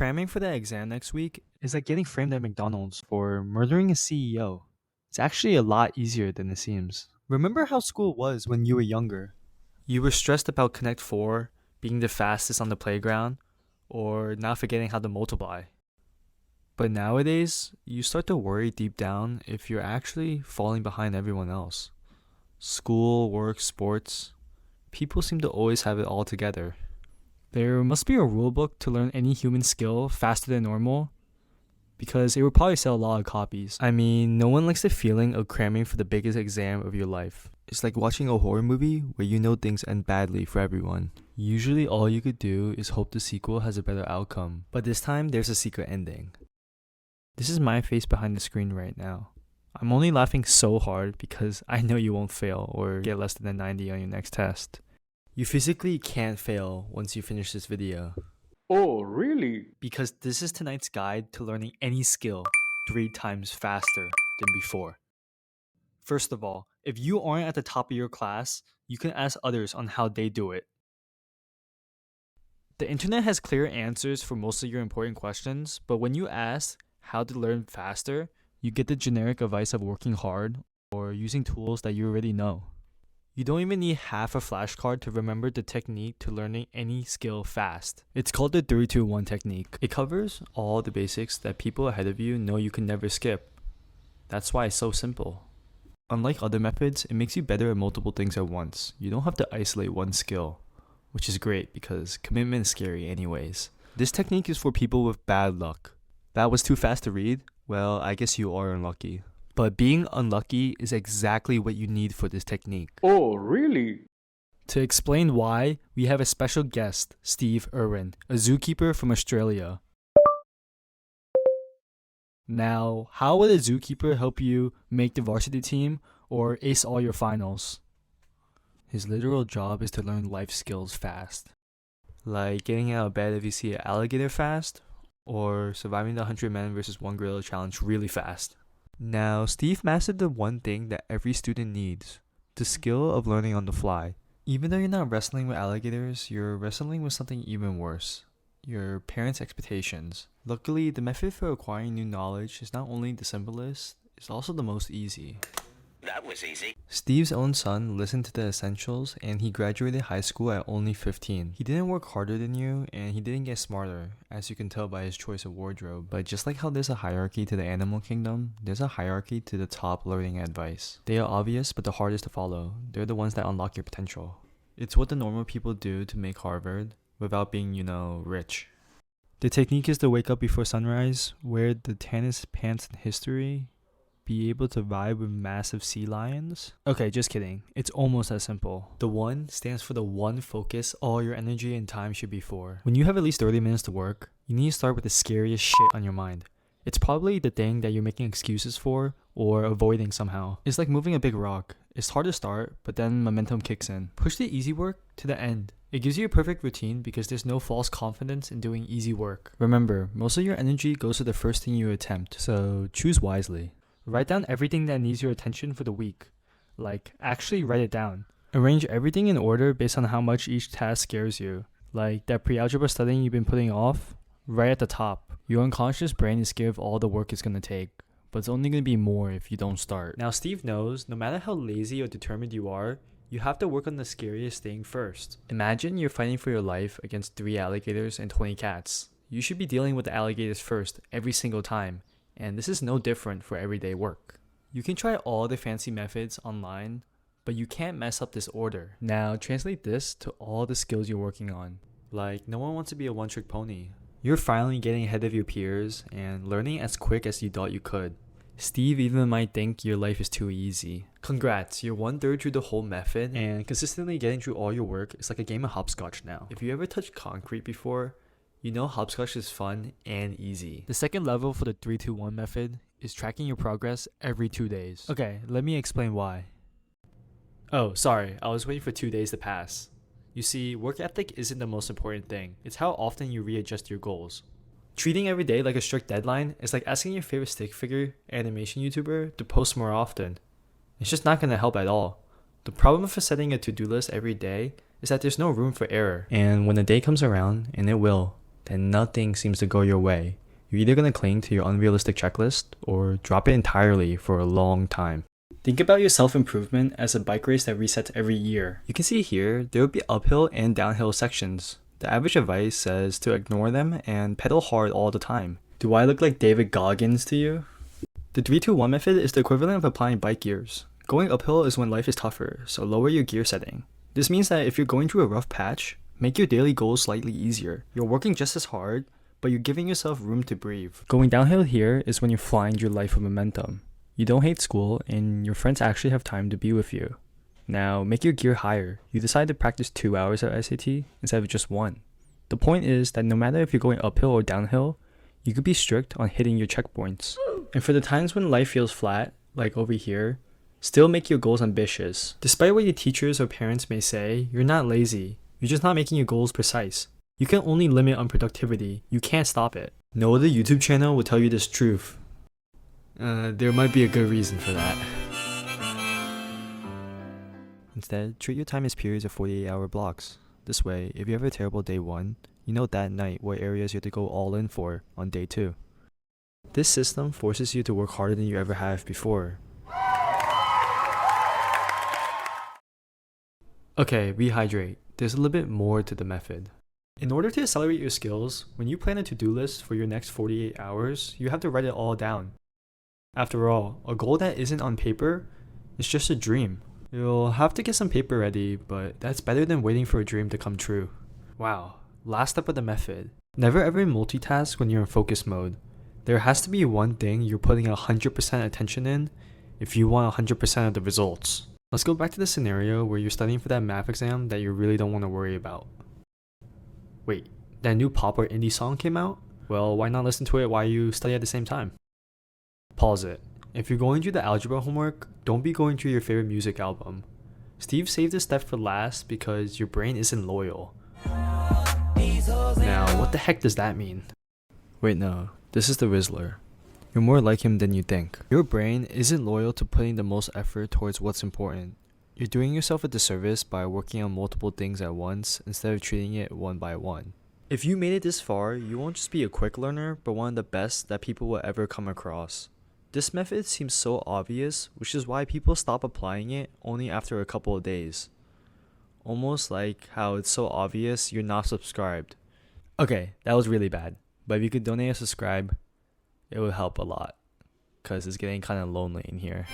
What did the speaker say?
Cramming for that exam next week is like getting framed at McDonald's for murdering a CEO. It's actually a lot easier than it seems. Remember how school was when you were younger? You were stressed about Connect 4, being the fastest on the playground, or not forgetting how to multiply. But nowadays, you start to worry deep down if you're actually falling behind everyone else. School, work, sports, people seem to always have it all together. There must be a rulebook to learn any human skill faster than normal, because it would probably sell a lot of copies. I mean, no one likes the feeling of cramming for the biggest exam of your life. It's like watching a horror movie where you know things end badly for everyone. Usually all you could do is hope the sequel has a better outcome, but this time there's a secret ending. This is my face behind the screen right now. I'm only laughing so hard because I know you won't fail or get less than a 90 on your next test. You physically can't fail once you finish this video. Oh, really? Because this is tonight's guide to learning any skill 3 times faster than before. First of all, if you aren't at the top of your class, you can ask others on how they do it. The internet has clear answers for most of your important questions, but when you ask how to learn faster, you get the generic advice of working hard or using tools that you already know. You don't even need half a flashcard to remember the technique to learning any skill fast. It's called the 3-2-1 technique. It covers all the basics that people ahead of you know you can never skip. That's why it's so simple. Unlike other methods, it makes you better at multiple things at once. You don't have to isolate one skill, which is great because commitment is scary anyways. This technique is for people with bad luck. That was too fast to read? Well, I guess you are unlucky. But being unlucky is exactly what you need for this technique. Oh, really? To explain why, we have a special guest, Steve Irwin, a zookeeper from Australia. Now, how would a zookeeper help you make the varsity team or ace all your finals? His literal job is to learn life skills fast. Like getting out of bed if you see an alligator fast, or surviving the 100 men versus 1 gorilla challenge really fast. Now, Steve mastered the one thing that every student needs, the skill of learning on the fly. Even though you're not wrestling with alligators, you're wrestling with something even worse, your parents' expectations. Luckily, the method for acquiring new knowledge is not only the simplest, it's also the most easy. That was easy. Steve's own son listened to the essentials and he graduated high school at only 15. He didn't work harder than you and he didn't get smarter, as you can tell by his choice of wardrobe. But just like how there's a hierarchy to the animal kingdom, there's a hierarchy to the top learning advice. They are obvious but the hardest to follow. They're the ones that unlock your potential. It's what the normal people do to make Harvard without being, rich. The technique is to wake up before sunrise, wear the tannest pants in history, be able to vibe with massive sea lions? Okay, just kidding. It's almost as simple. The 1 stands for the one focus all your energy and time should be for. When you have at least 30 minutes to work, you need to start with the scariest shit on your mind. It's probably the thing that you're making excuses for or avoiding somehow. It's like moving a big rock. It's hard to start, but then momentum kicks in. Push the easy work to the end. It gives you a perfect routine because there's no false confidence in doing easy work. Remember, most of your energy goes to the first thing you attempt, so choose wisely. Write down everything that needs your attention for the week. Like, actually write it down. Arrange everything in order based on how much each task scares you. Like that pre-algebra studying you've been putting off, right at the top. Your unconscious brain is scared of all the work it's going to take, but it's only going to be more if you don't start. Now, Steve knows no matter how lazy or determined you are, you have to work on the scariest thing first. Imagine you're fighting for your life against 3 alligators and 20 cats. You should be dealing with the alligators first every single time. And this is no different for everyday work. You can try all the fancy methods online, but you can't mess up this order. Now, translate this to all the skills you're working on. Like, no one wants to be a one-trick pony. You're finally getting ahead of your peers and learning as quick as you thought you could. Steve even might think your life is too easy. Congrats, you're 1/3 through the whole method, and consistently getting through all your work is like a game of hopscotch now. If you ever touched concrete before, you know hopscotch is fun and easy. The second level for the 3-2-1 method is tracking your progress every 2 days. Okay, let me explain why. Oh, sorry, I was waiting for 2 days to pass. You see, work ethic isn't the most important thing. It's how often you readjust your goals. Treating every day like a strict deadline is like asking your favorite stick figure animation YouTuber to post more often. It's just not going to help at all. The problem for setting a to-do list every day is that there's no room for error. And when the day comes around, and it will, then nothing seems to go your way. You're either going to cling to your unrealistic checklist or drop it entirely for a long time. Think about your self-improvement as a bike race that resets every year. You can see here, there will be uphill and downhill sections. The average advice says to ignore them and pedal hard all the time. Do I look like David Goggins to you? The 3-2-1 method is the equivalent of applying bike gears. Going uphill is when life is tougher, so lower your gear setting. This means that if you're going through a rough patch, make your daily goals slightly easier. You're working just as hard, but you're giving yourself room to breathe. Going downhill here is when you're flying your life with momentum. You don't hate school, and your friends actually have time to be with you. Now, make your gear higher. You decide to practice 2 hours at SAT instead of just 1. The point is that no matter if you're going uphill or downhill, you could be strict on hitting your checkpoints. And for the times when life feels flat, like over here, still make your goals ambitious. Despite what your teachers or parents may say, you're not lazy. You're just not making your goals precise. You can only limit unproductivity. You can't stop it. No other YouTube channel will tell you this truth. There might be a good reason for that. Instead, treat your time as periods of 48-hour blocks. This way, if you have a terrible day 1, you know that night what areas you have to go all in for on day 2. This system forces you to work harder than you ever have before. Okay, rehydrate. There's a little bit more to the method. In order to accelerate your skills, when you plan a to-do list for your next 48 hours, you have to write it all down. After all, a goal that isn't on paper is just a dream. You'll have to get some paper ready, but that's better than waiting for a dream to come true. Wow, last step of the method. Never ever multitask when you're in focus mode. There has to be one thing you're putting 100% attention in if you want 100% of the results. Let's go back to the scenario where you're studying for that math exam that you really don't want to worry about. Wait, that new pop or indie song came out? Well, why not listen to it while you study at the same time? Pause it. If you're going through the algebra homework, don't be going through your favorite music album. Steve saved this step for last because your brain isn't loyal. Now, what the heck does that mean? Wait, no. This is the Rizzler. You're more like him than you think. Your brain isn't loyal to putting the most effort towards what's important. You're doing yourself a disservice by working on multiple things at once instead of treating it one by one. If you made it this far, you won't just be a quick learner, but one of the best that people will ever come across. This method seems so obvious, which is why people stop applying it only after a couple of days. Almost like how it's so obvious you're not subscribed. Okay, that was really bad, but if you could donate or subscribe, it would help a lot, because it's getting kind of lonely in here.